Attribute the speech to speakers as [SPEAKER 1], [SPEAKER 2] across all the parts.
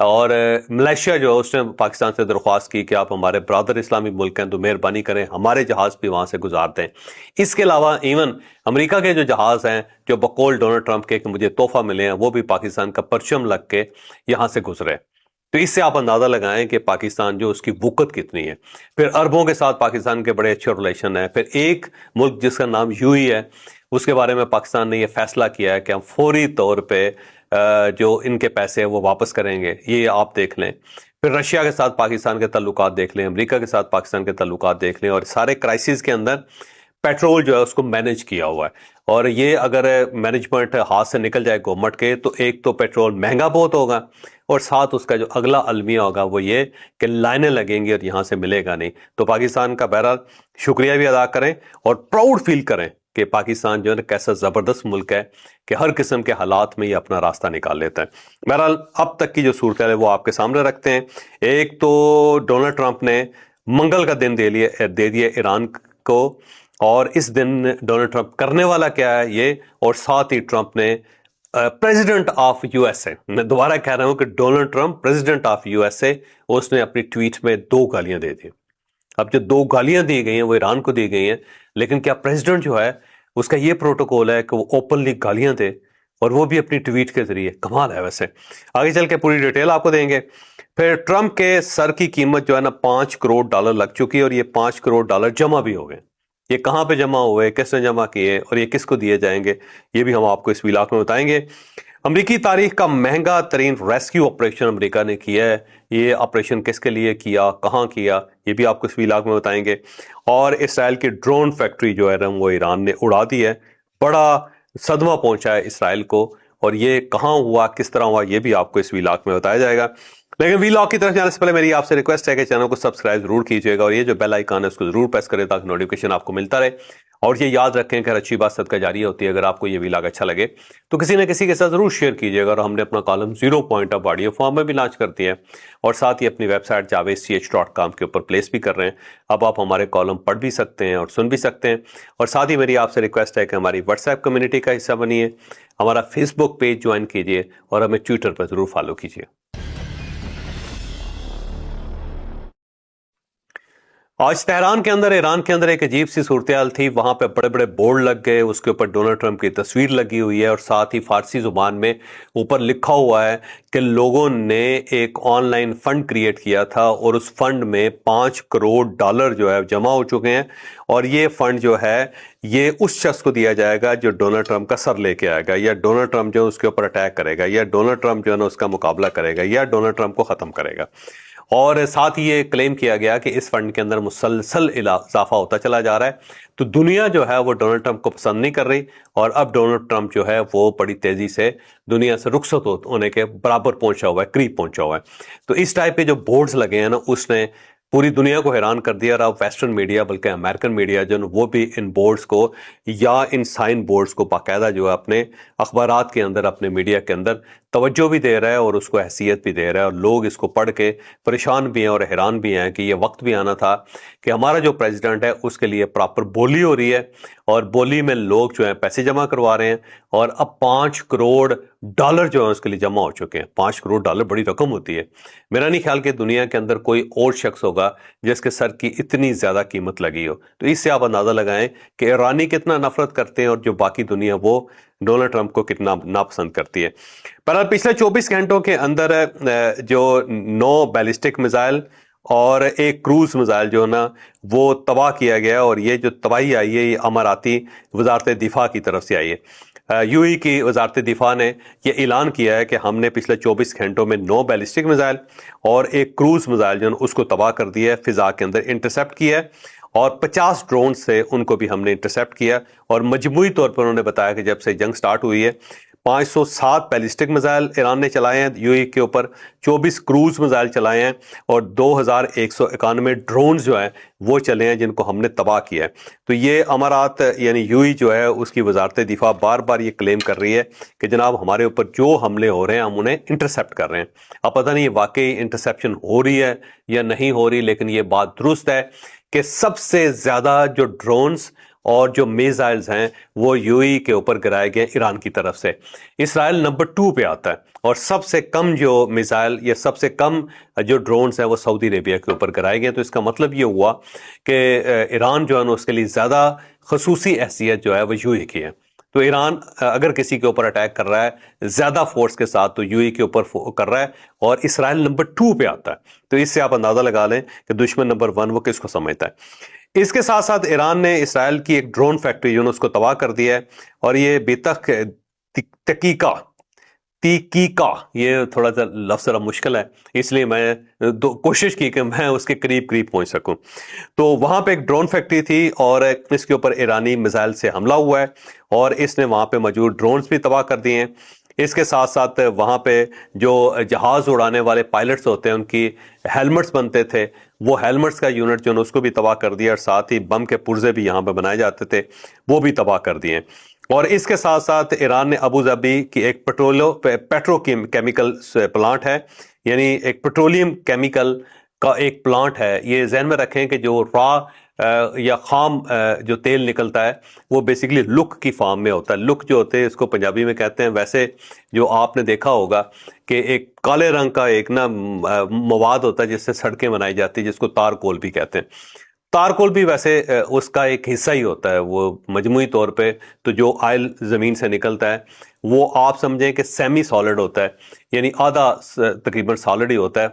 [SPEAKER 1] اور ملیشیا جو ہے اس نے پاکستان سے درخواست کی کہ آپ ہمارے برادر اسلامی ملک ہیں تو مہربانی کریں ہمارے جہاز بھی وہاں سے گزار دیں. اس کے علاوہ ایون امریکہ کے جو جہاز ہیں جو بقول ڈونلڈ ٹرمپ کے کہ مجھے تحفہ ملے ہیں وہ بھی پاکستان کا پرچم لگ کے یہاں سے گزرے. تو اس سے آپ اندازہ لگائیں کہ پاکستان جو اس کی وقت کتنی ہے. پھر عربوں کے ساتھ پاکستان کے بڑے اچھے ریلیشن ہیں. پھر ایک ملک جس کا نام یو ای ہے اس کے بارے میں پاکستان نے یہ فیصلہ کیا ہے کہ ہم فوری طور پہ جو ان کے پیسے ہیں وہ واپس کریں گے. یہ آپ دیکھ لیں. پھر رشیا کے ساتھ پاکستان کے تعلقات دیکھ لیں, امریکہ کے ساتھ پاکستان کے تعلقات دیکھ لیں, اور سارے کرائسس کے اندر پیٹرول جو ہے اس کو مینج کیا ہوا ہے. اور یہ اگر مینجمنٹ ہاتھ سے نکل جائے گورنمنٹ کے تو ایک تو پیٹرول مہنگا بہت ہوگا, اور ساتھ اس کا جو اگلا المیہ ہوگا وہ یہ کہ لائنیں لگیں گی اور یہاں سے ملے گا نہیں. تو پاکستان کا بہرحال شکریہ بھی ادا کریں اور پراؤڈ فیل کریں کہ پاکستان جو ہے کیسا زبردست ملک ہے کہ ہر قسم کے حالات میں یہ اپنا راستہ نکال لیتا ہے. بہرحال اب تک کی جو صورتحال ہے وہ آپ کے سامنے رکھتے ہیں. ایک تو ڈونلڈ ٹرمپ نے منگل کا دن دے دیا ایران کو, اور اس دن ڈونلڈ ٹرمپ کرنے والا کیا ہے یہ, اور ساتھ ہی ٹرمپ نے president of U S A, میں دوبارہ کہہ رہا ہوں کہ Donald Trump president of U S A, اس نے اپنی ٹویٹ میں 2 گالیاں دے دی. اب جو 2 گالیاں دی گئی ہیں وہ ایران کو دی گئی ہیں, لیکن کیا پریزیڈنٹ جو ہے اس کا یہ پروٹوکول ہے کہ وہ اوپنلی گالیاں دے, اور وہ بھی اپنی ٹویٹ کے ذریعے؟ کمال ہے. ویسے آگے چل کے پوری ڈیٹیل آپ کو دیں گے. پھر ٹرمپ کے سر کی قیمت جو ہے نا $5 کروڑ لگ چکی ہے, اور یہ $5 کروڑ جمع بھی ہو گئے. یہ کہاں پہ جمع ہوئے, کس نے جمع کیے, اور یہ کس کو دیے جائیں گے, یہ بھی ہم آپ کو اس ویلاگ میں بتائیں گے. امریکی تاریخ کا مہنگا ترین ریسکیو آپریشن امریکہ نے کیا ہے. یہ آپریشن کس کے لیے کیا, کہاں کیا, یہ بھی آپ کو اس ویلاگ میں بتائیں گے. اور اسرائیل کی ڈرون فیکٹری جو ہے وہ ایران نے اڑا دی ہے. بڑا صدمہ پہنچا ہے اسرائیل کو, اور یہ کہاں ہوا, کس طرح ہوا, یہ بھی آپ کو اس ویلاگ میں بتایا جائے گا. لیکن ویلاگ کی طرف جانے سے پہلے میری آپ سے ریکویسٹ ہے کہ چینل کو سبسکرائب ضرور کیجیے گا, اور یہ جو بیل آئیکن ہے اس کو ضرور پریس کریں تاکہ نوٹیفیکیشن آپ کو ملتا رہے. اور یہ یاد رکھیں کہ ہر اچھی بات صدقہ جاریہ ہوتی ہے. اگر آپ کو یہ ویلاگ اچھا لگے تو کسی نہ کسی کے ساتھ ضرور شیئر کیجیے گا. اور ہم نے اپنا column 0 point of audio form میں بھی لانچ کر دیا ہے, اور ساتھ ہی اپنی ویب سائٹ javedch.com کے اوپر پلیس بھی کر رہے ہیں. اب آپ ہمارے کالم پڑھ بھی سکتے ہیں اور سن بھی سکتے ہیں. اور ساتھ ہی میری آپ سے ریکویسٹ ہے کہ ہماری واٹس ایپ کمیونٹی کا حصہ بنیے, ہمارا فیس بک پیج جوائن کیجیے, اور ہمیں ٹویٹر پر ضرور فالو کیجیے. آج تہران کے اندر, ایران کے اندر ایک عجیب سی صورتحال تھی. وہاں پہ بڑے بڑے بورڈ لگ گئے, اس کے اوپر ڈونلڈ ٹرمپ کی تصویر لگی ہوئی ہے, اور ساتھ ہی فارسی زبان میں اوپر لکھا ہوا ہے کہ لوگوں نے ایک آن لائن فنڈ کریٹ کیا تھا, اور اس فنڈ میں $5 کروڑ جو ہے جمع ہو چکے ہیں. اور یہ فنڈ جو ہے یہ اس شخص کو دیا جائے گا جو ڈونلڈ ٹرمپ کا سر لے کے آئے گا, یا ڈونلڈ ٹرمپ جو اس کے اوپر اٹیک کرے گا, یا ڈونلڈ ٹرمپ جو ہے نا اس کا مقابلہ کرے گا, یا ڈونلڈ ٹرمپ کو ختم کرے گا. اور ساتھ ہی یہ کلیم کیا گیا کہ اس فنڈ کے اندر مسلسل اضافہ ہوتا چلا جا رہا ہے. تو دنیا جو ہے وہ ڈونلڈ ٹرمپ کو پسند نہیں کر رہی, اور اب ڈونلڈ ٹرمپ جو ہے وہ بڑی تیزی سے دنیا سے رخصت ہونے کے برابر پہنچا ہوا ہے, قریب پہنچا ہوا ہے. تو اس ٹائپ کے جو بورڈز لگے ہیں نا اس نے پوری دنیا کو حیران کر دیا. اور اب ویسٹرن میڈیا بلکہ امریکن میڈیا جو وہ بھی ان بورڈز کو یا ان سائن بورڈز کو باقاعدہ جو ہے اپنے اخبارات کے اندر, اپنے میڈیا کے اندر توجہ بھی دے رہا ہے, اور اس کو حیثیت بھی دے رہا ہے. اور لوگ اس کو پڑھ کے پریشان بھی ہیں اور حیران بھی ہیں کہ یہ وقت بھی آنا تھا کہ ہمارا جو پریزیڈنٹ ہے اس کے لیے پراپر بولی ہو رہی ہے, اور بولی میں لوگ جو ہیں پیسے جمع کروا رہے ہیں. اور اب $5 کروڑ جو ہیں اس کے لیے جمع ہو چکے ہیں. $5 کروڑ بڑی رقم ہوتی ہے. میرا نہیں خیال کہ دنیا کے اندر کوئی اور شخص ہوگا جس کے سر کی اتنی زیادہ قیمت لگی ہو. تو اس سے آپ اندازہ لگائیں کہ ایرانی کتنا نفرت کرتے ہیں, اور جو باقی دنیا وہ ڈونلڈ ٹرمپ کو کتنا ناپسند کرتی ہے. پر پچھلے 24 گھنٹوں کے اندر جو 9 بیلسٹک میزائل اور ایک کروز میزائل جو ہے نا وہ تباہ کیا گیا, اور یہ جو تباہی آئی ہے یہ اماراتی وزارت دفاع کی طرف سے آئی ہے. یو ای کی وزارت دفاع نے یہ اعلان کیا ہے کہ ہم نے پچھلے 24 گھنٹوں میں 9 بیلسٹک میزائل اور ایک کروز میزائل جو ہے اس کو تباہ کر دیا ہے, فضا کے اندر انٹرسیپٹ کیا ہے, اور 50 ڈرون سے ان کو بھی ہم نے انٹرسیپٹ کیا. اور مجموعی طور پر انہوں نے بتایا کہ جب سے جنگ سٹارٹ ہوئی ہے 507 بیلسٹک میزائل ایران نے چلائے ہیں یو ای کے اوپر, 24 کروز میزائل چلائے ہیں, اور 2191 ڈرونز جو ہیں وہ چلے ہیں جن کو ہم نے تباہ کیا ہے. تو یہ امارات یعنی یو ای جو ہے اس کی وزارت دفاع بار بار یہ کلیم کر رہی ہے کہ جناب ہمارے اوپر جو حملے ہو رہے ہیں ہم انہیں انٹرسیپٹ کر رہے ہیں. اب پتہ نہیں یہ واقعی انٹرسیپشن ہو رہی ہے یا نہیں ہو رہی, لیکن یہ بات درست ہے کہ سب سے زیادہ جو ڈرونز اور جو میزائلز ہیں وہ یو اے ای کے اوپر گرائے گئے ایران کی طرف سے. اسرائیل نمبر 2 پہ آتا ہے اور سب سے کم جو میزائل یا سب سے کم جو ڈرونز ہیں وہ سعودی عربیہ کے اوپر گرائے گئے. تو اس کا مطلب یہ ہوا کہ ایران جو ہے نا اس کے لیے زیادہ خصوصی حیثیت جو ہے وہ یو اے ای کی ہے. تو ایران اگر کسی کے اوپر اٹیک کر رہا ہے زیادہ فورس کے ساتھ تو یو اے ای کے اوپر کر رہا ہے اور اسرائیل نمبر 2 پہ آتا ہے. تو اس سے آپ اندازہ لگا لیں کہ دشمن نمبر 1 وہ کس کو سمجھتا ہے. اس کے ساتھ ساتھ ایران نے اسرائیل کی ایک ڈرون فیکٹری جو ہے اس کو تباہ کر دیا ہے اور یہ بیتک تیکیکا یہ تھوڑا سا لفظ ذرا مشکل ہے اس لیے میں کوشش کی کہ میں اس کے قریب پہنچ سکوں. تو وہاں پہ ایک ڈرون فیکٹری تھی اور اس کے اوپر ایرانی میزائل سے حملہ ہوا ہے اور اس نے وہاں پہ موجود ڈرونز بھی تباہ کر دیے ہیں. اس کے ساتھ ساتھ وہاں پہ جو جہاز اڑانے والے پائلٹس ہوتے ہیں ان کی ہیلمٹس بنتے تھے وہ ہیلمٹس کا یونٹ جو ہے اس کو بھی تباہ کر دیا اور ساتھ ہی بم کے پرزے بھی یہاں پہ بنائے جاتے تھے وہ بھی تباہ کر دیے. اور اس کے ساتھ ساتھ ایران نے ابو ظبی کی ایک پیٹرو کیمیکل پلانٹ ہے یعنی ایک پیٹرولیم کیمیکل کا ایک پلانٹ ہے. یہ ذہن میں رکھیں کہ جو را یا خام جو تیل نکلتا ہے وہ بیسیکلی لک کی فارم میں ہوتا ہے. لک جو ہوتے ہیں اس کو پنجابی میں کہتے ہیں. ویسے جو آپ نے دیکھا ہوگا کہ ایک کالے رنگ کا ایک نا مواد ہوتا ہے جس سے سڑکیں بنائی جاتی ہیں جس کو تار کول بھی کہتے ہیں. تار کول بھی ویسے اس کا ایک حصہ ہی ہوتا ہے وہ مجموعی طور پہ. تو جو آئل زمین سے نکلتا ہے وہ آپ سمجھیں کہ سیمی سالڈ ہوتا ہے یعنی آدھا تقریباً سالڈ ہی ہوتا ہے.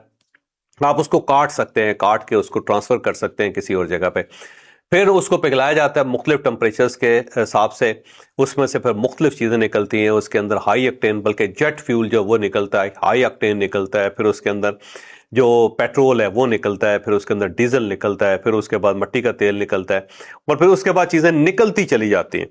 [SPEAKER 1] آپ اس کو کاٹ سکتے ہیں کاٹ کے اس کو ٹرانسفر کر سکتے ہیں کسی اور جگہ پہ. پھر اس کو پگھلایا جاتا ہے مختلف ٹمپریچرز کے حساب سے. اس میں سے پھر مختلف چیزیں نکلتی ہیں. اس کے اندر ہائی اکٹین بلکہ جیٹ فیول جو وہ نکلتا ہے ہائی اکٹین نکلتا ہے. پھر اس کے اندر جو پیٹرول ہے وہ نکلتا ہے. پھر اس کے اندر ڈیزل نکلتا ہے. پھر اس کے بعد مٹی کا تیل نکلتا ہے اور پھر اس کے بعد چیزیں نکلتی چلی جاتی ہیں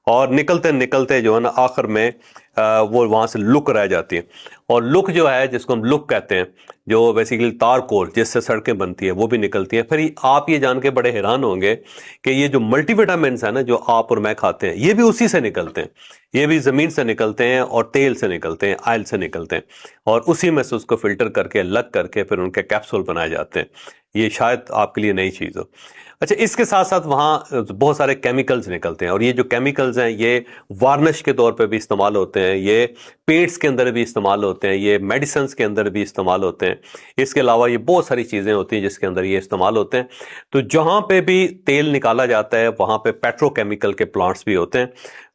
[SPEAKER 1] اور نکلتے جو ہے نا آخر میں وہ وہاں سے لک رہ جاتی ہے. اور لک جو ہے جس کو ہم لک کہتے ہیں جو بیسیکلی تار کول جس سے سڑکیں بنتی ہیں وہ بھی نکلتی ہیں. پھر آپ یہ جان کے بڑے حیران ہوں گے کہ یہ جو ملٹی وٹامنس ہیں نا جو آپ اور میں کھاتے ہیں یہ بھی اسی سے نکلتے ہیں. یہ بھی زمین سے نکلتے ہیں اور تیل سے نکلتے ہیں آئل سے نکلتے ہیں اور اسی میں سے اس کو فلٹر کر کے الگ کر کے پھر ان کے کیپسول بنائے جاتے ہیں. یہ شاید آپ کے لیے نئی چیز ہو. اچھا اس کے ساتھ ساتھ وہاں بہت سارے کیمیکلز نکلتے ہیں اور یہ جو کیمیکلز ہیں یہ وارنش کے طور پہ بھی استعمال ہوتے ہیں. یہ پینٹس کے اندر بھی استعمال ہوتے ہیں. یہ میڈیسنز کے اندر بھی استعمال ہوتے ہیں. اس کے علاوہ یہ بہت ساری چیزیں ہوتی ہیں جس کے اندر یہ استعمال ہوتے ہیں. تو جہاں پہ بھی تیل نکالا جاتا ہے وہاں پہ پیٹرو کیمیکل کے پلانٹس بھی ہوتے ہیں.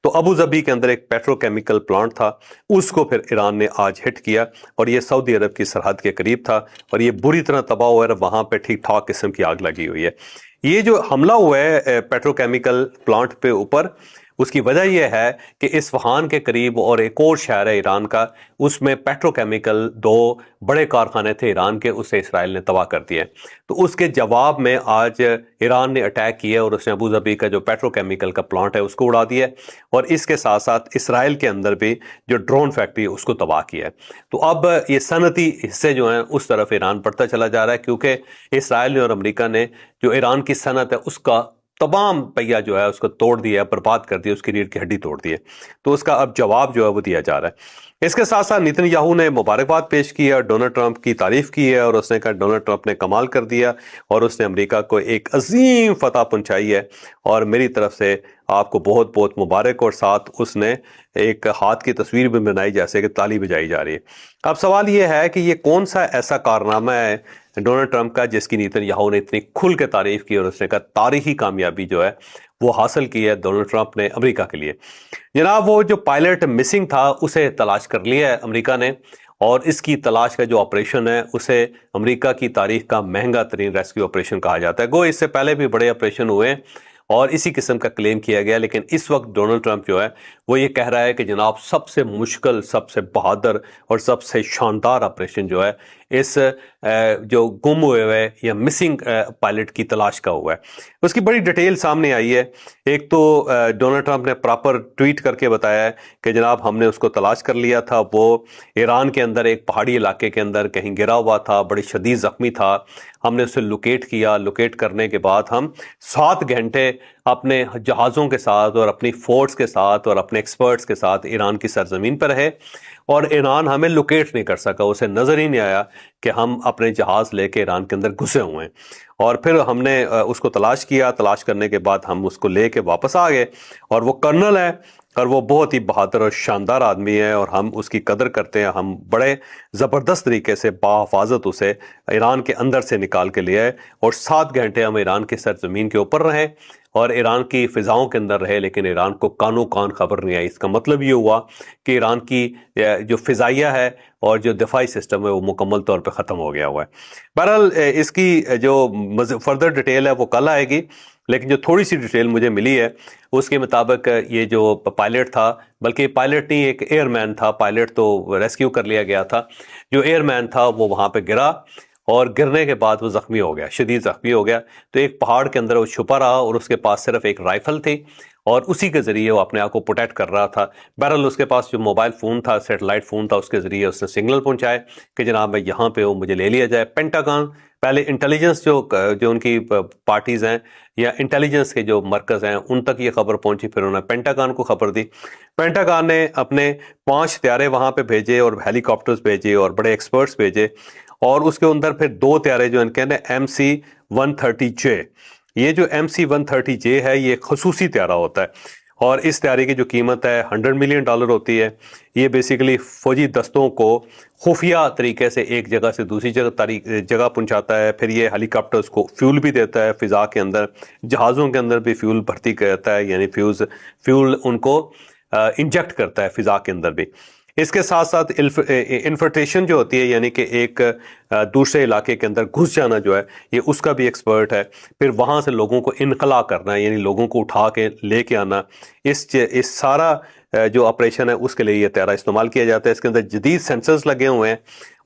[SPEAKER 1] تو ابو ظبی کے اندر ایک پیٹرو کیمیکل پلانٹ تھا اس کو پھر ایران نے آج ہٹ کیا اور یہ سعودی عرب کی سرحد کے قریب تھا اور یہ بری طرح تباہ ہوا ہے. وہاں پہ ٹھیک ٹھاک قسم کی آگ لگی ہوئی ہے. یہ جو حملہ ہوا ہے پیٹرو کیمیکل پلانٹ پہ اوپر اس کی وجہ یہ ہے کہ اصفہان کے قریب اور ایک اور شہر ہے ایران کا اس میں پیٹرو کیمیکل 2 بڑے کارخانے تھے ایران کے اسے اسرائیل نے تباہ کر دیا. تو اس کے جواب میں آج ایران نے اٹیک کیا اور اس نے ابو ظبی کا جو پیٹرو کیمیکل کا پلانٹ ہے اس کو اڑا دیا اور اس کے ساتھ ساتھ اسرائیل کے اندر بھی جو ڈرون فیکٹری اس کو تباہ کیا ہے. تو اب یہ صنعتی حصے جو ہیں اس طرف ایران بڑھتا چلا جا رہا ہے کیونکہ اسرائیل نے اور امریکہ نے جو ایران کی صنعت ہے اس کا تمام پہیا جو ہے اس کو توڑ دیا ہے برباد کر دیا اس کی ریڑھ کی ہڈی توڑ دی ہے. تو اس کا اب جواب جو ہے وہ دیا جا رہا ہے. اس کے ساتھ ساتھ نیتن یاہو نے مبارکباد پیش کی ہے اور ڈونلڈ ٹرمپ کی تعریف کی ہے اور اس نے کہا ڈونلڈ ٹرمپ نے کمال کر دیا اور اس نے امریکہ کو ایک عظیم فتح پہنچائی ہے اور میری طرف سے آپ کو بہت بہت مبارک. اور ساتھ اس نے ایک ہاتھ کی تصویر بھی بنائی جیسے کہ تالی بجائی جا رہی ہے. اب سوال یہ ہے کہ یہ کون سا ایسا کارنامہ ہے ڈونلڈ ٹرمپ کا جس کی نیتن یاہو نے اتنی کھل کے تعریف کی اور اس نے کہا تاریخی کامیابی جو ہے وہ حاصل کی ہے ڈونلڈ ٹرمپ نے امریکہ کے لیے. جناب وہ جو پائلٹ مسنگ تھا اسے تلاش کر لیا ہے امریکہ نے اور اس کی تلاش کا جو آپریشن ہے اسے امریکہ کی تاریخ کا مہنگا ترین ریسکیو آپریشن کہا جاتا ہے. گو اس سے پہلے بھی بڑے آپریشن ہوئے اور اسی قسم کا کلیم کیا گیا لیکن اس وقت ڈونلڈ ٹرمپ جو ہے وہ یہ کہہ رہا ہے کہ جناب سب سے مشکل سب سے بہادر اور سب سے شاندار آپریشن جو ہے اس جو گم ہوئے یا مسنگ پائلٹ کی تلاش کا ہوا ہے. اس کی بڑی ڈیٹیل سامنے آئی ہے. ایک تو ڈونلڈ ٹرمپ نے پراپر ٹویٹ کر کے بتایا ہے کہ جناب ہم نے اس کو تلاش کر لیا تھا. وہ ایران کے اندر ایک پہاڑی علاقے کے اندر کہیں گرا ہوا تھا بڑی شدید زخمی تھا. ہم نے اسے لوکیٹ کیا. لوکیٹ کرنے کے بعد ہم 7 گھنٹے اپنے جہازوں کے ساتھ اور اپنی فورس کے ساتھ اور اپنے ایکسپرٹس کے ساتھ ایران کی سرزمین پر رہے، اور ایران ہمیں لوکیٹ نہیں کر سکا، اسے نظر ہی نہیں آیا کہ ہم اپنے جہاز لے کے ایران کے اندر گھسے ہوئے ہیں۔ اور پھر ہم نے اس کو تلاش کیا، تلاش کرنے کے بعد ہم اس کو لے کے واپس آ گئے، اور وہ کرنل ہے اور وہ بہت ہی بہادر اور شاندار آدمی ہے، اور ہم اس کی قدر کرتے ہیں۔ ہم بڑے زبردست طریقے سے بحفاظت اسے ایران کے اندر سے نکال کے لے آئے، اور 7 گھنٹے ہم ایران کی سرزمین کے اوپر رہے اور ایران کی فضاؤں کے اندر رہے، لیکن ایران کو کانوں کان خبر نہیں آئی۔ اس کا مطلب یہ ہوا کہ ایران کی جو فضائیہ ہے اور جو دفاعی سسٹم ہے وہ مکمل طور پہ ختم ہو گیا ہوا ہے۔ بہرحال اس کی جو فردر ڈیٹیل ہے وہ کل آئے گی، لیکن جو تھوڑی سی ڈیٹیل مجھے ملی ہے اس کے مطابق یہ جو پائلٹ تھا، بلکہ یہ پائلٹ نہیں، ایک ایئر مین تھا، پائلٹ تو ریسکیو کر لیا گیا تھا، جو ایئر مین تھا وہ وہاں پہ گرا، اور گرنے کے بعد وہ زخمی ہو گیا، شدید زخمی ہو گیا۔ تو ایک پہاڑ کے اندر وہ چھپا رہا، اور اس کے پاس صرف ایک رائفل تھی، اور اسی کے ذریعے وہ اپنے آپ کو پروٹیکٹ کر رہا تھا۔ بہرحال اس کے پاس جو موبائل فون تھا، سیٹلائٹ فون تھا، اس کے ذریعے اس نے سگنل پہنچائے کہ جناب میں یہاں پہ ہوں، مجھے لے لیا جائے۔ پینٹاگان پہلے انٹیلیجنس جو ان کی پارٹیز ہیں یا انٹیلیجنس کے جو مرکز ہیں ان تک یہ خبر پہنچی، پھر انہوں نے پینٹاگان کو خبر دی۔ پینٹاگان نے اپنے 5 طیارے وہاں پہ بھیجے اور ہیلی کاپٹرز بھیجے اور بڑے ایکسپرٹس بھیجے، اور اس کے اندر پھر 2 طیارے جو ان کے MC-130J، یہ جو MC-130J ہے یہ ایک خصوصی طیارہ ہوتا ہے، اور اس طیارے کی جو قیمت ہے $100 ملین ہوتی ہے۔ یہ بیسیکلی فوجی دستوں کو خفیہ طریقے سے ایک جگہ سے دوسری جگہ پہنچاتا ہے، پھر یہ ہیلی کاپٹرز کو فیول بھی دیتا ہے فضا کے اندر، جہازوں کے اندر بھی فیول بھرتی کرتا ہے، یعنی فیول ان کو انجیکٹ کرتا ہے فضا کے اندر بھی۔ اس کے ساتھ ساتھ انفلٹریشن جو ہوتی ہے، یعنی کہ ایک دوسرے علاقے کے اندر گھس جانا جو ہے، یہ اس کا بھی ایکسپرٹ ہے۔ پھر وہاں سے لوگوں کو انخلا کرنا ہے، یعنی لوگوں کو اٹھا کے لے کے آنا، اس سارا جو آپریشن ہے اس کے لیے یہ طیارہ استعمال کیا جاتا ہے۔ اس کے اندر جدید سینسرز لگے ہوئے ہیں،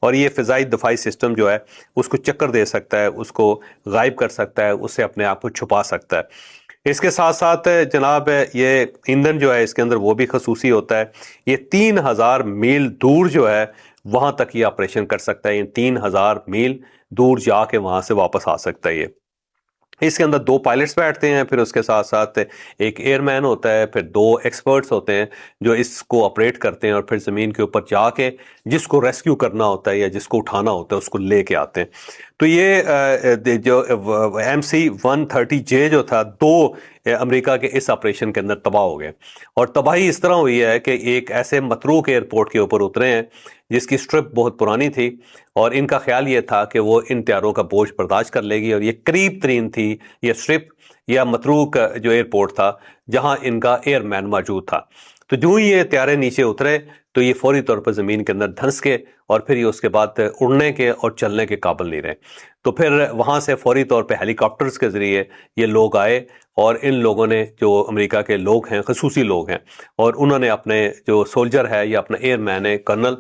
[SPEAKER 1] اور یہ فضائی دفاعی سسٹم جو ہے اس کو چکر دے سکتا ہے، اس کو غائب کر سکتا ہے، اس سے اپنے آپ کو چھپا سکتا ہے۔ اس کے ساتھ ساتھ جناب یہ ایندھن جو ہے اس کے اندر وہ بھی خصوصی ہوتا ہے۔ یہ 3000 میل دور جو ہے وہاں تک یہ آپریشن کر سکتا ہے، یہ 3000 میل دور جا کے وہاں سے واپس آ سکتا ہے۔ یہ اس کے اندر 2 پائلٹس بیٹھتے ہیں، پھر اس کے ساتھ ساتھ ایک ایئر مین ہوتا ہے، پھر 2 ایکسپرٹس ہوتے ہیں جو اس کو آپریٹ کرتے ہیں، اور پھر زمین کے اوپر جا کے جس کو ریسکیو کرنا ہوتا ہے یا جس کو اٹھانا ہوتا ہے اس کو لے کے آتے ہیں۔ تو یہ جو MC-130J جو تھا 2 امریکہ کے اس آپریشن کے اندر تباہ ہو گئے، اور تباہی اس طرح ہوئی ہے کہ ایک ایسے متروک ایئرپورٹ کے اوپر اترے ہیں جس کی سٹرپ بہت پرانی تھی، اور ان کا خیال یہ تھا کہ وہ ان طیاروں کا بوجھ برداشت کر لے گی، اور یہ قریب ترین تھی یہ سٹرپ یا متروک جو ایئرپورٹ تھا جہاں ان کا ایئر مین موجود تھا۔ تو جو ہی یہ طیارے نیچے اترے تو یہ فوری طور پر زمین کے اندر دھنس کے، اور پھر یہ اس کے بعد اڑنے کے اور چلنے کے قابل نہیں رہے۔ تو پھر وہاں سے فوری طور پہ ہیلی کاپٹرز کے ذریعے یہ لوگ آئے، اور ان لوگوں نے جو امریکہ کے لوگ ہیں، خصوصی لوگ ہیں، اور انہوں نے اپنے جو سولجر ہے یا اپنا ایئر مین ہے کرنل،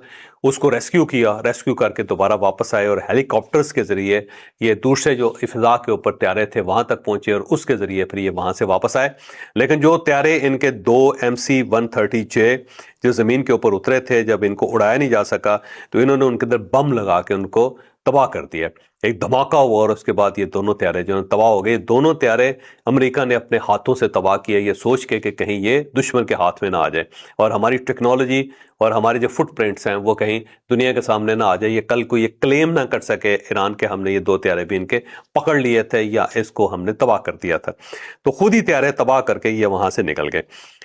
[SPEAKER 1] اس کو ریسکیو کیا، ریسکیو کر کے دوبارہ واپس آئے، اور ہیلی کاپٹرز کے ذریعے یہ دوسرے جو فضا کے اوپر طیارے تھے وہاں تک پہنچے، اور اس کے ذریعے پھر یہ وہاں سے واپس آئے۔ لیکن جو طیارے ان کے 2 MC-130J جو زمین کے اوپر اترے تھے، جب ان کو اڑایا نہیں جا سکا تو انہوں نے ان کے اندر بم لگا کے ان کو تباہ کر دیا۔ ایک دھماکہ ہوا، اور اس کے بعد یہ دونوں طیارے جو تباہ ہو گئے۔ دونوں طیارے امریکہ نے اپنے ہاتھوں سے تباہ کیے، یہ سوچ کے کہ کہیں یہ دشمن کے ہاتھ میں نہ آ جائے، اور ہماری ٹیکنالوجی اور ہمارے جو فٹ پرنٹس ہیں وہ کہیں دنیا کے سامنے نہ آ جائے، یہ کل کو یہ کلیم نہ کر سکے ایران کے ہم نے یہ 2 طیارے بھی ان کے پکڑ لیے تھے یا اس کو ہم نے تباہ کر دیا تھا۔ تو خود ہی طیارے تباہ کر کے یہ وہاں سے نکل گئے۔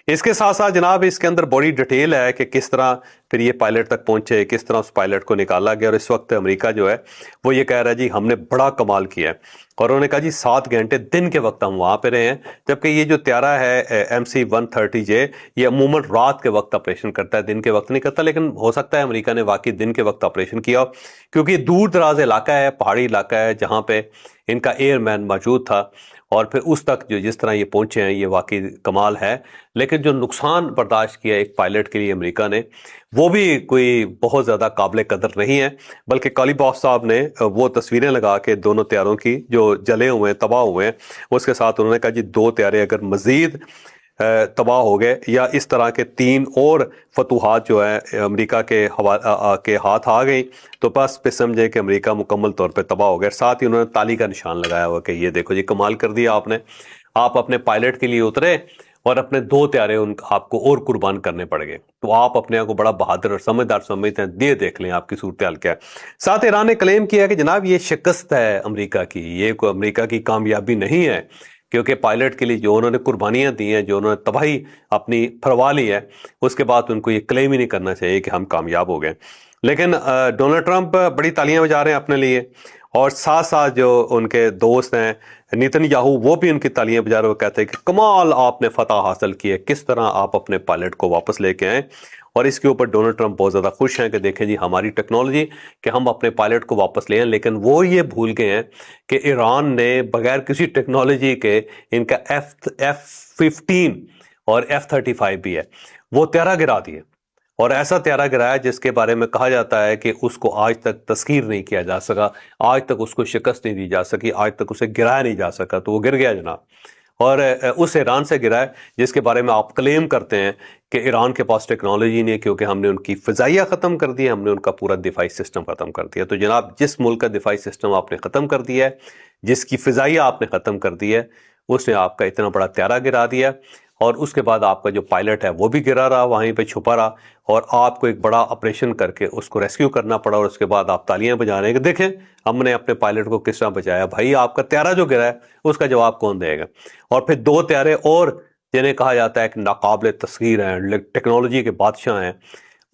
[SPEAKER 1] اس کے ساتھ ساتھ جناب اس کے اندر بڑی ڈیٹیل ہے کہ کس طرح پھر یہ پائلٹ تک پہنچے، کس طرح اس پائلٹ کو نکالا گیا، اور اس وقت امریکہ جو ہے وہ یہ کہہ رہا ہے جی ہم نے بڑا کمال کیا ہے، اور انہوں نے کہا جی 7 گھنٹے دن کے وقت ہم وہاں پہ رہے ہیں، جبکہ یہ جو طیارہ ہے MC-130J یہ عموماً رات کے وقت آپریشن کرتا ہے، دن کے وقت نہیں کرتا، لیکن ہو سکتا ہے امریکہ نے واقعی دن کے وقت آپریشن کیا ہو، کیونکہ یہ دور دراز علاقہ ہے، پہاڑی علاقہ ہے جہاں پہ ان کا ایئر مین موجود تھا، اور پھر اس تک جو جس طرح یہ پہنچے ہیں یہ واقعی کمال ہے۔ لیکن جو نقصان برداشت کیا ایک پائلٹ کے لیے امریکہ نے، وہ بھی کوئی بہت زیادہ قابل قدر نہیں ہے، بلکہ کالیباف صاحب نے وہ تصویریں لگا کے دونوں طیاروں کی جو جلے ہوئے ہیں، تباہ ہوئے ہیں، اس کے ساتھ انہوں نے کہا جی 2 طیارے اگر مزید تباہ ہو گئے یا اس طرح کے 3 اور فتوحات جو ہے امریکہ کے ہاتھ آ گئی تو بس پہ سمجھے کہ امریکہ مکمل طور پہ تباہ ہو گیا۔ ساتھ ہی انہوں نے تالی کا نشان لگایا ہوا کہ یہ دیکھو جی کمال کر دیا آپ نے۔ آپ اپنے پائلٹ کے لیے اترے اور اپنے 2 طیارے آپ کو اور قربان کرنے پڑ گئے، تو آپ اپنے آپ کو بڑا بہادر اور سمجھدار سمجھتے ہیں۔ یہ دیکھ لیں آپ کی صورتحال کیا ہے۔ ساتھ ایران نے کلیم کیا کہ جناب یہ شکست ہے امریکہ کی، یہ کوئی امریکہ کی کامیابی نہیں ہے، کیونکہ پائلٹ کے لیے جو انہوں نے قربانیاں دی ہیں، جو انہوں نے تباہی اپنی پھروا لی ہے، اس کے بعد ان کو یہ کلیم ہی نہیں کرنا چاہیے کہ ہم کامیاب ہو گئے۔ لیکن ڈونلڈ ٹرمپ بڑی تالیاں بجا رہے ہیں اپنے لیے، اور ساتھ ساتھ جو ان کے دوست ہیں نیتن یاہو، وہ بھی ان کی تالیاں بجا رہے، وہ کہتے ہیں کہ کمال آپ نے فتح حاصل کی ہے، کس طرح آپ اپنے پائلٹ کو واپس لے کے آئیں۔ اور اس کے اوپر ڈونلڈ ٹرمپ بہت زیادہ خوش ہیں کہ دیکھیں جی ہماری ٹیکنالوجی کہ ہم اپنے پائلٹ کو واپس لے آئیں، لیکن وہ یہ بھول گئے ہیں کہ ایران نے بغیر کسی ٹیکنالوجی کے ان کا F-15 اور F-35 بھی ہے، وہ طیارہ گرا دیے، اور ایسا طیارہ گرایا جس کے بارے میں کہا جاتا ہے کہ اس کو آج تک تسخیر نہیں کیا جا سکا، آج تک اس کو شکست نہیں دی جا سکی، آج تک اسے گرایا نہیں جا سکا، تو وہ گر گیا جناب۔ اور اس ایران سے گرا ہے جس کے بارے میں آپ کلیم کرتے ہیں کہ ایران کے پاس ٹیکنالوجی نہیں ہے، کیونکہ ہم نے ان کی فضائیہ ختم کر دی ہے، ہم نے ان کا پورا دفاعی سسٹم ختم کر دیا۔ تو جناب جس ملک کا دفاعی سسٹم آپ نے ختم کر دیا ہے، جس کی فضائیہ آپ نے ختم کر دی ہے، اس نے آپ کا اتنا بڑا طیارہ گرا دیا، اور اس کے بعد آپ کا جو پائلٹ ہے وہ بھی گرا رہا، وہیں پہ چھپا رہا، اور آپ کو ایک بڑا آپریشن کر کے اس کو ریسکیو کرنا پڑا، اور اس کے بعد آپ تالیاں بجا رہے ہیں کہ دیکھیں ہم نے اپنے پائلٹ کو کس طرح بچایا۔ بھائی آپ کا طیارہ جو گرا ہے اس کا جواب کون دے گا؟ اور پھر 2 طیارے اور جنہیں کہا جاتا ہے کہ ناقابل تسخیر ہیں، ٹیکنالوجی کے بادشاہ ہیں،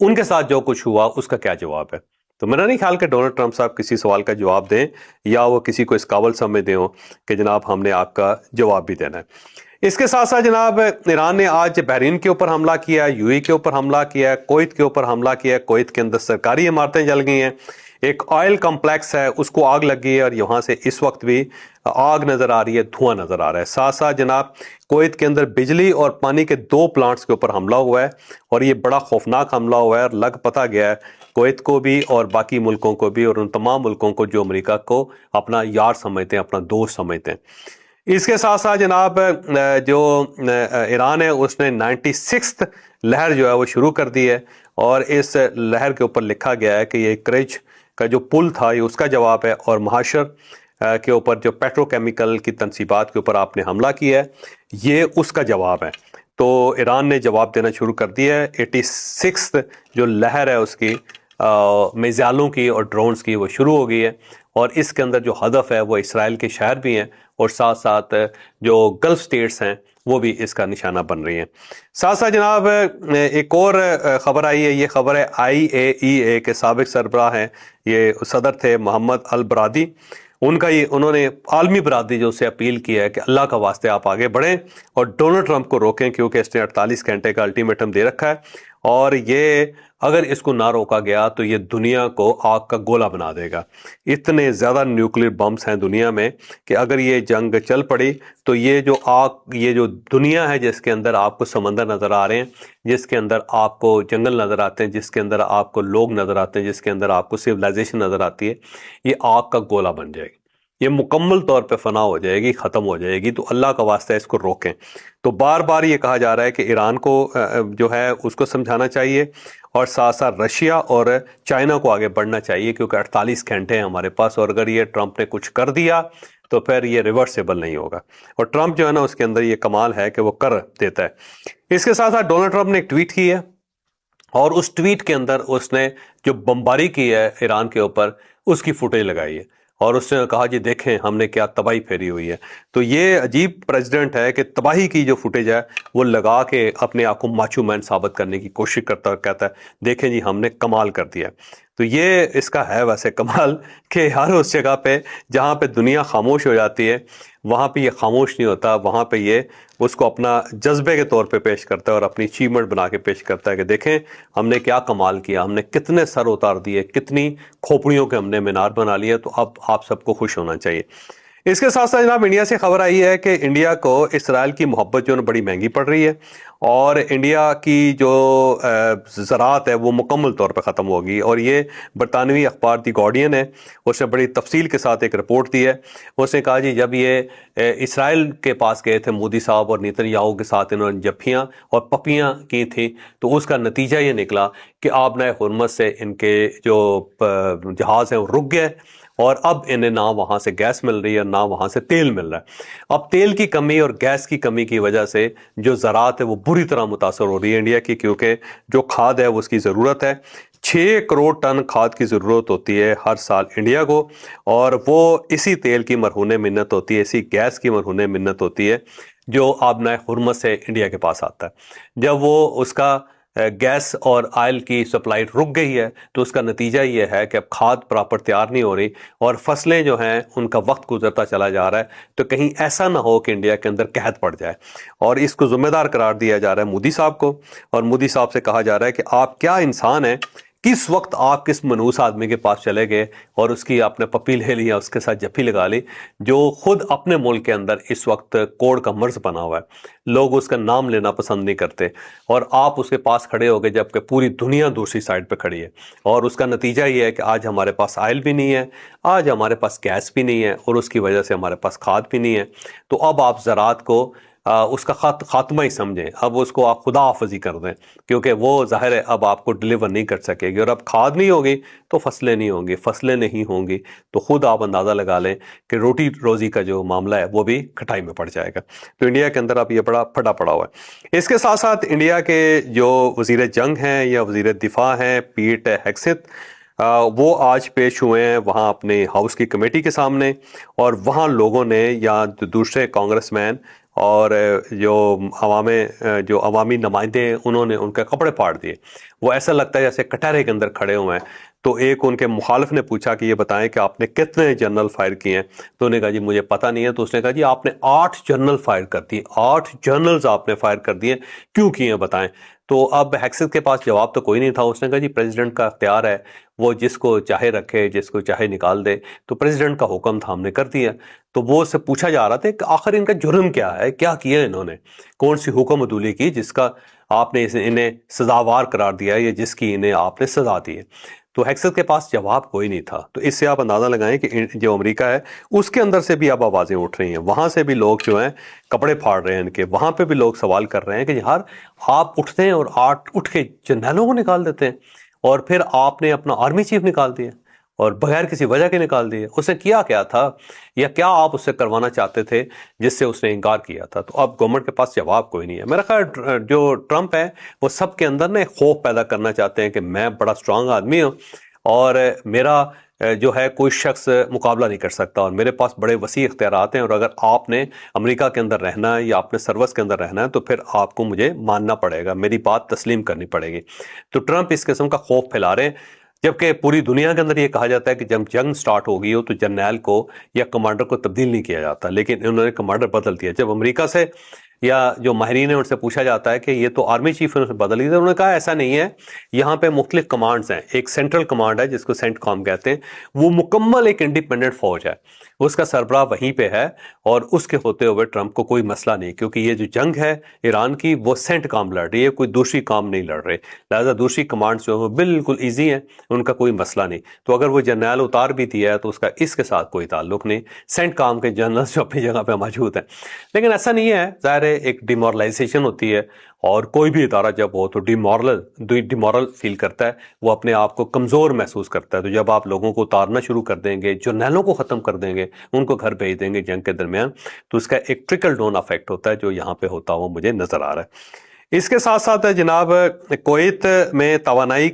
[SPEAKER 1] ان کے ساتھ جو کچھ ہوا اس کا کیا جواب ہے؟ تو میرا نہیں خیال کہ ڈونلڈ ٹرمپ صاحب کسی سوال کا جواب دیں، یا وہ کسی کو اس قابل سمجھتے ہوں کہ جناب ہم نے آپ کا جواب بھی دینا ہے۔ اس کے ساتھ ساتھ جناب ایران نے آج بحرین کے اوپر حملہ کیا، یو اے کے اوپر حملہ کیا، کویت کے اوپر حملہ کیا، کویت کے اندر سرکاری عمارتیں جل گئی ہیں، ایک آئل کمپلیکس ہے اس کو آگ لگ گئی ہے، اور یہاں سے اس وقت بھی آگ نظر آ رہی ہے، دھواں نظر آ رہا ہے۔ ساتھ ساتھ جناب کویت کے اندر بجلی اور پانی کے 2 پلانٹس کے اوپر حملہ ہوا ہے، اور یہ بڑا خوفناک حملہ ہوا ہے، اور لگ پتہ گیا ہے کویت کو بھی اور باقی ملکوں کو بھی، اور ان تمام ملکوں کو جو امریکہ کو اپنا یار سمجھتے ہیں، اپنا دوست سمجھتے ہیں۔ اس کے ساتھ ساتھ جناب جو ایران ہے اس نے 96 لہر جو ہے وہ شروع کر دی ہے، اور اس لہر کے اوپر لکھا گیا ہے کہ یہ کرچ کا جو پل تھا یہ اس کا جواب ہے، اور مہاشر کے اوپر جو پیٹرو کیمیکل کی تنصیبات کے اوپر آپ نے حملہ کیا ہے یہ اس کا جواب ہے۔ تو ایران نے جواب دینا شروع کر دیا ہے۔ 86 جو لہر ہے اس کی میزائلوں کی اور ڈرونز کی وہ شروع ہو گئی ہے، اور اس کے اندر جو ہدف ہے وہ اسرائیل کے شہر بھی ہیں، اور ساتھ ساتھ جو گلف سٹیٹس ہیں وہ بھی اس کا نشانہ بن رہی ہیں۔ ساتھ ساتھ جناب ایک اور خبر آئی ہے، یہ خبر ہے IAEA کے سابق سربراہ ہیں، یہ صدر تھے محمد البرادی، انہوں نے عالمی برادری جو اسے اپیل کیا ہے کہ اللہ کا واسطے آپ آگے بڑھیں اور ڈونلڈ ٹرمپ کو روکیں، کیونکہ اس نے 48 گھنٹے کا الٹیمیٹم دے رکھا ہے، اور یہ اگر اس کو نہ روکا گیا تو یہ دنیا کو آگ کا گولہ بنا دے گا۔ اتنے زیادہ نیوکلیر بمز ہیں دنیا میں کہ اگر یہ جنگ چل پڑی تو یہ جو دنیا ہے جس کے اندر آپ کو سمندر نظر آ رہے ہیں، جس کے اندر آپ کو جنگل نظر آتے ہیں، جس کے اندر آپ کو لوگ نظر آتے ہیں، جس کے اندر آپ کو سویلائزیشن نظر آتی ہے، یہ آگ کا گولہ بن جائے گی، یہ مکمل طور پہ فنا ہو جائے گی، ختم ہو جائے گی۔ تو اللہ کا واسطہ اس کو روکیں۔ تو بار بار یہ کہا جا رہا ہے کہ ایران کو جو ہے اس کو سمجھانا چاہیے، اور ساتھ ساتھ رشیا اور چائنا کو آگے بڑھنا چاہیے، کیونکہ 48 گھنٹے ہیں ہمارے پاس، اور اگر یہ ٹرمپ نے کچھ کر دیا تو پھر یہ ریورسیبل نہیں ہوگا، اور ٹرمپ جو ہے نا اس کے اندر یہ کمال ہے کہ وہ کر دیتا ہے۔ اس کے ساتھ ساتھ ڈونلڈ ٹرمپ نے ایک ٹویٹ کی ہے، اور اس ٹویٹ کے اندر اس نے جو بمباری کی ہے ایران کے اوپر اس کی فوٹیج لگائی ہے، اور اس نے کہا جی دیکھیں ہم نے کیا تباہی پھیری ہوئی ہے۔ تو یہ عجیب پریزیڈنٹ ہے کہ تباہی کی جو فوٹیج ہے وہ لگا کے اپنے آپ کو ماچو مین ثابت کرنے کی کوشش کرتا ہے، اور کہتا ہے دیکھیں جی ہم نے کمال کر دیا۔ تو یہ اس کا ہے ویسے کمال کہ ہر اس جگہ پہ جہاں پہ دنیا خاموش ہو جاتی ہے وہاں پہ یہ خاموش نہیں ہوتا، وہاں پہ یہ اس کو اپنا جذبے کے طور پہ پیش کرتا ہے، اور اپنی اچیومنٹ بنا کے پیش کرتا ہے کہ دیکھیں ہم نے کیا کمال کیا، ہم نے کتنے سر اتار دیے، کتنی کھوپڑیوں کے ہم نے مینار بنا لیے۔ تو اب آپ سب کو خوش ہونا چاہیے۔ اس کے ساتھ ساتھ جناب انڈیا سے خبر آئی ہے کہ انڈیا کو اسرائیل کی محبت جو ہے بڑی مہنگی پڑ رہی ہے، اور انڈیا کی جو زراعت ہے وہ مکمل طور پہ ختم ہوگی، اور یہ برطانوی اخبار دی گارڈین ہے، اس نے بڑی تفصیل کے ساتھ ایک رپورٹ دی ہے۔ اس نے کہا جی جب یہ اسرائیل کے پاس گئے تھے مودی صاحب اور نیتن یاہو کے ساتھ انہوں نے جفیاں اور پپیاں کی تھیں، تو اس کا نتیجہ یہ نکلا کہ آبنائے ہرمز سے ان کے جو جہاز ہیں وہ رک گئے، اور اب انہیں نہ وہاں سے گیس مل رہی ہے نہ وہاں سے تیل مل رہا ہے۔ اب تیل کی کمی اور گیس کی کمی کی وجہ سے جو زراعت ہے وہ بری طرح متاثر ہو رہی ہے انڈیا کی، کیونکہ جو کھاد ہے وہ اس کی ضرورت ہے، 6 کروڑ ٹن کھاد کی ضرورت ہوتی ہے ہر سال انڈیا کو، اور وہ اسی تیل کی مرہون منت ہوتی ہے، اسی گیس کی مرہون منت ہوتی ہے جو آبنائے حرمت سے انڈیا کے پاس آتا ہے۔ جب وہ اس کا گیس اور آئل کی سپلائی رک گئی ہے تو اس کا نتیجہ یہ ہے کہ اب کھاد پراپر تیار نہیں ہو رہی اور فصلیں جو ہیں ان کا وقت گزرتا چلا جا رہا ہے، تو کہیں ایسا نہ ہو کہ انڈیا کے اندر قحط پڑ جائے، اور اس کو ذمہ دار قرار دیا جا رہا ہے مودی صاحب کو، اور مودی صاحب سے کہا جا رہا ہے کہ آپ کیا انسان ہیں، کس وقت آپ کس منحوس آدمی کے پاس چلے گئے اور اس کی آپ نے پپی لے لی یا اس کے ساتھ جپھی لگا لی، جو خود اپنے ملک کے اندر اس وقت کوڑ کا مرض بنا ہوا ہے، لوگ اس کا نام لینا پسند نہیں کرتے، اور آپ اس کے پاس کھڑے ہو گئے جبکہ پوری دنیا دوسری سائڈ پہ کھڑی ہے، اور اس کا نتیجہ یہ ہے کہ آج ہمارے پاس آئل بھی نہیں ہے، آج ہمارے پاس گیس بھی نہیں ہے، اور اس کی وجہ سے ہمارے پاس کھاد بھی نہیں ہے۔ تو اب آپ زراعت کو اس کا خاتمہ ہی سمجھیں، اب اس کو آپ خدا حافظی کر دیں، کیونکہ وہ ظاہر ہے اب آپ کو ڈیلیور نہیں کر سکے گی، اور اب کھاد نہیں ہوگی تو فصلیں نہیں ہوں گی، فصلیں نہیں ہوں گی تو خود آپ اندازہ لگا لیں کہ روٹی روزی کا جو معاملہ ہے وہ بھی کھٹائی میں پڑ جائے گا۔ تو انڈیا کے اندر اب یہ بڑا پھٹا پڑا ہوا ہے۔ اس کے ساتھ ساتھ انڈیا کے جو وزیر جنگ ہیں یا وزیر دفاع ہیں پیٹ ہیگسیت، وہ آج پیش ہوئے ہیں وہاں اپنے ہاؤس کی کمیٹی کے سامنے، اور وہاں لوگوں نے یا دوسرے کانگریس مین اور جو عوامی نمائندے ہیں انہوں نے ان کے کپڑے پھاڑ دیے، وہ ایسا لگتا ہے جیسے کٹہرے کے اندر کھڑے ہوئے ہیں۔ تو ایک ان کے مخالف نے پوچھا کہ یہ بتائیں کہ آپ نے کتنے جنرل فائر کیے ہیں، تو انہوں نے کہا جی مجھے پتہ نہیں ہے، تو اس نے کہا جی آپ نے 8 جنرل فائر کر دیے، 8 جنرلز آپ نے فائر کر دیے، کیوں کیے ہیں بتائیں۔ تو اب ہیگسیت کے پاس جواب تو کوئی نہیں تھا، اس نے کہا جی پریزیڈنٹ کا اختیار ہے، وہ جس کو چاہے رکھے جس کو چاہے نکال دے، تو پریزیڈنٹ کا حکم تھا ہم نے کر دیا۔ تو وہ سے پوچھا جا رہا تھا کہ آخر ان کا جرم کیا ہے، کیا کیا انہوں نے، کون سی حکم عدولی کی جس کا آپ نے انہیں سزاوار قرار دیا ہے یا جس کی انہیں آپ نے سزا دی ہے۔ تو ہیگسیت کے پاس جواب کوئی نہیں تھا۔ تو اس سے آپ اندازہ لگائیں کہ جو امریکہ ہے اس کے اندر سے بھی اب آوازیں اٹھ رہی ہیں، وہاں سے بھی لوگ جو ہیں کپڑے پھاڑ رہے ہیں ان کے، وہاں پہ بھی لوگ سوال کر رہے ہیں کہ یار آپ اٹھتے ہیں اور اٹھ کے جرنیلوں کو نکال دیتے ہیں، اور پھر آپ نے اپنا آرمی چیف نکال دیا اور بغیر کسی وجہ کے نکال دیے، اس نے کیا کیا تھا یا کیا آپ اس سے کروانا چاہتے تھے جس سے اس نے انکار کیا تھا۔ تو اب گورنمنٹ کے پاس جواب کوئی نہیں ہے۔ میرا خیال جو ٹرمپ ہے وہ سب کے اندر نا خوف پیدا کرنا چاہتے ہیں کہ میں بڑا اسٹرانگ آدمی ہوں اور میرا جو ہے کوئی شخص مقابلہ نہیں کر سکتا، اور میرے پاس بڑے وسیع اختیارات ہیں، اور اگر آپ نے امریکہ کے اندر رہنا ہے یا آپ نے سروس کے اندر رہنا ہے تو پھر آپ کو مجھے ماننا پڑے گا، میری بات تسلیم کرنی پڑے گی۔ تو ٹرمپ اس قسم کا خوف پھیلا رہے ہیں، جبکہ پوری دنیا کے اندر یہ کہا جاتا ہے کہ جب جنگ سٹارٹ ہو گئی ہو تو جرنیل کو یا کمانڈر کو تبدیل نہیں کیا جاتا، لیکن انہوں نے کمانڈر بدل دیا۔ جب امریکہ سے یا جو ماہرین ہیں ان سے پوچھا جاتا ہے کہ یہ تو آرمی چیف نے بدل دیا، انہوں نے کہا ایسا نہیں ہے، یہاں پہ مختلف کمانڈز ہیں، ایک سینٹرل کمانڈ ہے جس کو سینٹ کام کہتے ہیں، وہ مکمل ایک انڈیپینڈنٹ فوج ہے، اس کا سربراہ وہیں پہ ہے، اور اس کے ہوتے ہوئے ٹرمپ کو کوئی مسئلہ نہیں، کیونکہ یہ جو جنگ ہے ایران کی وہ سینٹ کام لڑ رہی ہے، کوئی دوسری کام نہیں لڑ رہے، لہذا دوسری کمانڈز جو ہیں وہ بالکل ایزی ہیں، ان کا کوئی مسئلہ نہیں۔ تو اگر وہ جرنیل اتار بھی دیا ہے تو اس کا اس کے ساتھ کوئی تعلق نہیں، سینٹ کام کے جنرلز جو اپنی جگہ پہ موجود ہیں۔ لیکن ایسا نہیں ہے، ظاہر ہے ایک ڈیمورلائزیشن ہوتی ہے، اور کوئی بھی ادارہ جب ہو تو ڈیمورل فیل کرتا ہے، وہ اپنے آپ کو کمزور محسوس کرتا ہے۔ تو جب آپ لوگوں کو اتارنا شروع کر دیں گے، جرنیلوں کو ختم کر دیں گے، ان کو گھر بھیج دیں گے جنگ کے درمیان، تو اس کا ایک ٹرکل ڈاؤن افیکٹ ہوتا ہے جو یہاں پہ ہوتا ہوا مجھے نظر آ رہا ہے۔ اس کے ساتھ ساتھ جناب کویت میں توانائی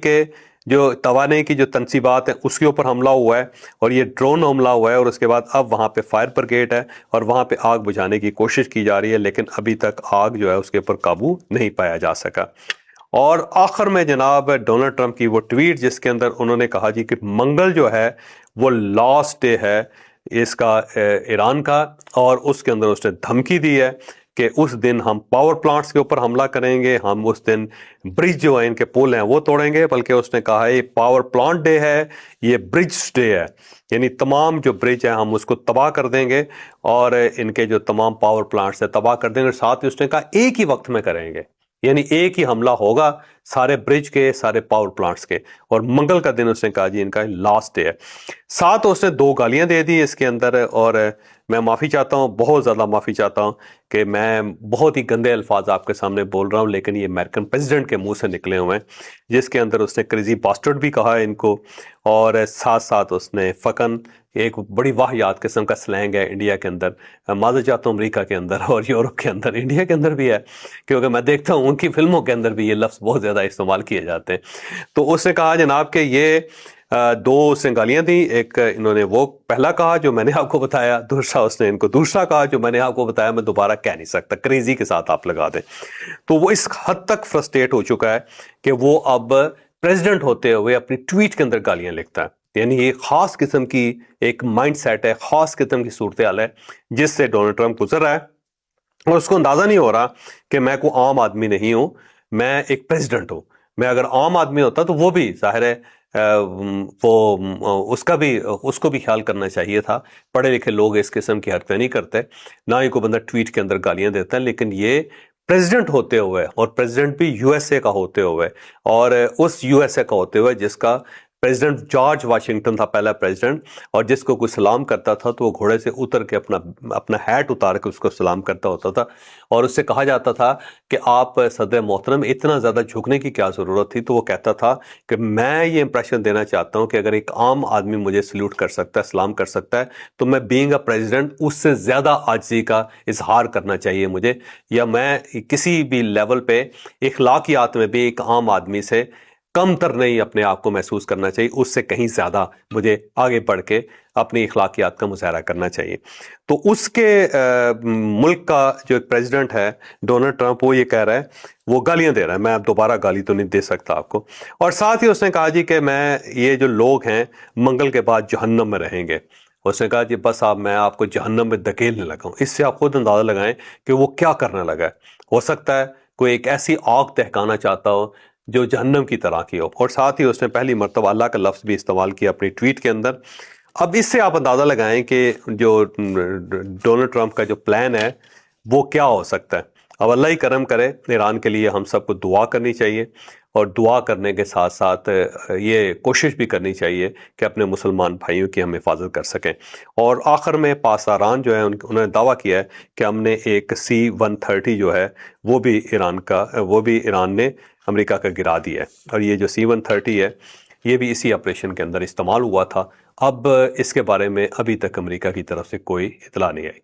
[SPEAKER 1] کی جو تنصیبات ہیں اس کے اوپر حملہ ہوا ہے، اور یہ ڈرون حملہ ہوا ہے، اور اس کے بعد اب وہاں پہ فائر بریگیڈ ہے اور وہاں پہ آگ بجھانے کی کوشش کی جا رہی ہے، لیکن ابھی تک آگ جو ہے اس کے اوپر قابو نہیں پایا جا سکا۔ اور آخر میں جناب ڈونلڈ ٹرمپ کی وہ ٹویٹ جس کے اندر انہوں نے کہا جی کہ منگل جو ہے وہ لاسٹ ڈے ہے اس کا ایران کا، اور اس کے اندر اس نے دھمکی دی ہے کہ اس دن ہم پاور پلانٹس کے اوپر حملہ کریں گے، ہم اس دن برج جو ہیں ان کے پول ہیں وہ توڑیں گے، بلکہ اس نے کہا ہے یہ پاور پلانٹ ڈے ہے، یہ برج ڈے ہے، یعنی تمام جو برج ہیں ہم اس کو تباہ کر دیں گے، اور ان کے جو تمام پاور پلانٹس ہیں تباہ کر دیں گے، اور ساتھ ہی اس نے کہا ایک ہی وقت میں کریں گے، یعنی ایک ہی حملہ ہوگا سارے برج کے، سارے پاور پلانٹس کے، اور منگل کا دن اس نے کہا جی ان کا لاسٹ ڈے ہے۔ ساتھ اس نے 2 گالیاں دے دی اس کے اندر، اور میں معافی چاہتا ہوں، بہت زیادہ معافی چاہتا ہوں کہ میں بہت ہی گندے الفاظ آپ کے سامنے بول رہا ہوں، لیکن یہ امریکن پریزیڈنٹ کے منہ سے نکلے ہوئے ہیں، جس کے اندر اس نے کریزی باسٹرڈ بھی کہا ہے ان کو، اور ساتھ ساتھ اس نے فکن ایک بڑی واحیات قسم کا سلینگ ہے انڈیا کے اندر، معذرت چاہتا ہوں امریکہ کے اندر اور یورپ کے اندر، انڈیا کے اندر بھی ہے، کیونکہ میں دیکھتا ہوں ان کی فلموں کے اندر بھی یہ لفظ بہت زیادہ استعمال کیے جاتے ہیں۔ تو اس نے کہا جناب کہ یہ دو اس نے گالیاں دیں، ایک انہوں نے وہ پہلا کہا جو میں نے آپ کو بتایا، دوسرا اس نے ان کو دوسرا کہا جو میں نے آپ کو بتایا، میں دوبارہ کہہ نہیں سکتا، کریزی کے ساتھ آپ لگا دیں۔ تو وہ اس حد تک فرسٹریٹ ہو چکا ہے کہ وہ اب پریزیڈنٹ ہوتے ہوئے اپنی ٹویٹ کے اندر گالیاں لکھتا ہے، یعنی یہ خاص قسم کی ایک مائنڈ سیٹ ہے، خاص قسم کی صورتحال ہے جس سے ڈونلڈ ٹرمپ گزر رہا ہے، اور اس کو اندازہ نہیں ہو رہا کہ میں کوئی عام آدمی نہیں ہوں، میں ایک پریزیڈنٹ ہوں۔ میں اگر عام آدمی ہوتا تو وہ بھی ظاہر ہے وہ اس کو بھی خیال کرنا چاہیے تھا۔ پڑھے لکھے لوگ اس قسم کی حرکتیں نہیں کرتے، نہ ہی کوئی بندہ ٹویٹ کے اندر گالیاں دیتا ہے، لیکن یہ پریزیڈنٹ ہوتے ہوئے، اور پریزیڈنٹ بھی یو ایس اے کا ہوتے ہوئے، اور اس یو ایس اے کا ہوتے ہوئے جس کا پریزیڈنٹ جارج واشنگٹن تھا پہلا پریزیڈنٹ، اور جس کو کوئی سلام کرتا تھا تو وہ گھوڑے سے اتر کے اپنا ہیٹ اتار کے اس کو سلام کرتا ہوتا تھا، اور اس سے کہا جاتا تھا کہ آپ صدر محترم اتنا زیادہ جھکنے کی کیا ضرورت تھی، تو وہ کہتا تھا کہ میں یہ امپریشن دینا چاہتا ہوں کہ اگر ایک عام آدمی مجھے سلیوٹ کر سکتا ہے، سلام کر سکتا ہے، تو میں بینگ اے پریزیڈنٹ اس سے زیادہ عاجزی کا اظہار کرنا چاہیے مجھے، یا میں کسی بھی لیول پہ اخلاقیات میں بھی ایک عام آدمی سے کم تر نہیں اپنے آپ کو محسوس کرنا چاہیے، اس سے کہیں زیادہ مجھے آگے بڑھ کے اپنی اخلاقیات کا مظاہرہ کرنا چاہیے۔ تو اس کے ملک کا جو ایک پریزیڈنٹ ہے ڈونلڈ ٹرمپ، وہ یہ کہہ رہا ہے، وہ گالیاں دے رہا ہے، میں اب دوبارہ گالی تو نہیں دے سکتا آپ کو، اور ساتھ ہی اس نے کہا جی کہ میں یہ جو لوگ ہیں منگل کے بعد جہنم میں رہیں گے۔ اس نے کہا جی بس اب میں آپ کو جہنم میں دھکیلنے لگا ہوں۔ اس سے آپ خود اندازہ لگائیں کہ وہ کیا کرنے لگا ہے۔ ہو سکتا ہے کوئی ایک ایسی آگ دہکانا چاہتا ہو جو جہنم کی طرح کی ہو، اور ساتھ ہی اس نے پہلی مرتبہ اللہ کا لفظ بھی استعمال کیا اپنی ٹویٹ کے اندر۔ اب اس سے آپ اندازہ لگائیں کہ جو ڈونلڈ ٹرمپ کا جو پلان ہے وہ کیا ہو سکتا ہے۔ اب اللہ ہی کرم کرے، ایران کے لیے ہم سب کو دعا کرنی چاہیے، اور دعا کرنے کے ساتھ ساتھ یہ کوشش بھی کرنی چاہیے کہ اپنے مسلمان بھائیوں کی ہم حفاظت کر سکیں۔ اور آخر میں پاسداران جو ہے انہوں نے دعویٰ کیا ہے کہ ہم نے ایک C-130 جو ہے وہ بھی ایران نے امریکہ کا گرا دیا ہے، اور یہ جو C-130 ہے یہ بھی اسی آپریشن کے اندر استعمال ہوا تھا۔ اب اس کے بارے میں ابھی تک امریکہ کی طرف سے کوئی اطلاع نہیں آئی۔